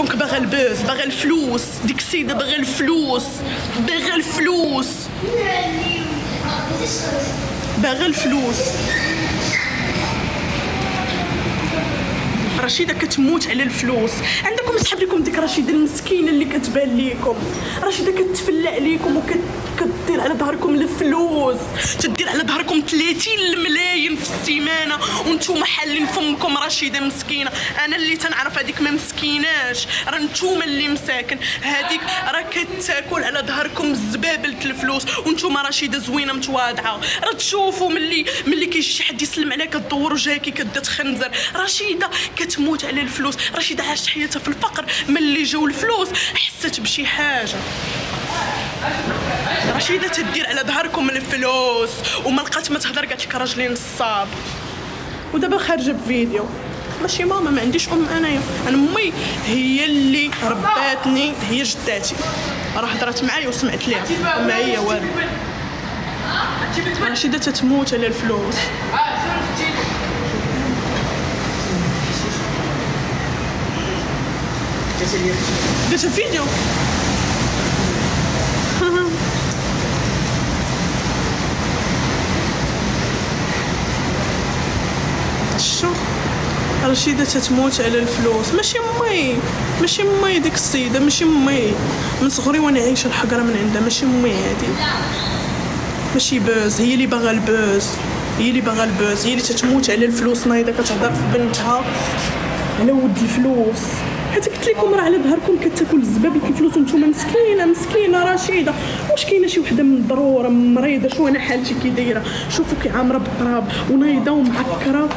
دونك باغا البوز، باغا الفلوس، ديك السيده باغا الفلوس، باغا الفلوس، باغا الفلوس. رشيده كتموت على الفلوس. عندكم صحاب لكم ديك رشيده المسكينه اللي كتبان ليكم، رشيده كتفلع عليكم كدير على ظهركم الفلوس، تدير على ظهركم 30 ملايين في السيمانه وانتم حالين فمكم. رشيده مسكينه، انا اللي تنعرف هذيك ما مسكيناش، راه نتوما اللي مساكن. هذيك راه كتاكل على ظهركم الزبابله الفلوس وانتم رشيده زوينه متواضعه. راه تشوفوا ملي كاين شي حد يسلم عليك كدور وجهك كدا تخنزر. رشيده كتموت على الفلوس، رشيده عاشت حياتها في الفقر، ملي جاو الفلوس حست بشي حاجه. رشيده تدير على ظهركم الفلوس وما لقات ما تهضر، قالت لك راجلي نصاب. ودابا خارجه بفيديو. ماشي ماما، ما عنديش انايا، انا امي هي اللي رباتني، هي جداتي، راه هضرت معايا وسمعت ليها، ما هي والو. رشيده تتموت على الفلوس. درت الفيديو. شو رشيده تتموت على الفلوس. ماشي امي، ماشي امي ديك السيده، ماشي امي. من صغري وانا عايشه الحقره من عندها، ماشي امي هادي، ماشي بوز. هي اللي باغا البوز، هي اللي باغا البوز، هي اللي تتموت على الفلوس. نايضه كتهضر في بنتها على ود الفلوس. حيت قلت لكم راه على ظهركم كتاكل الزباب الفلوس وانتم مسكينه مسكينه. رشيده واش كاينه شي وحده من الضروره مريضه؟ شو انا حالتي كي دايره؟ شوفوا كي عامره بالتراب ونايضه ومعكره.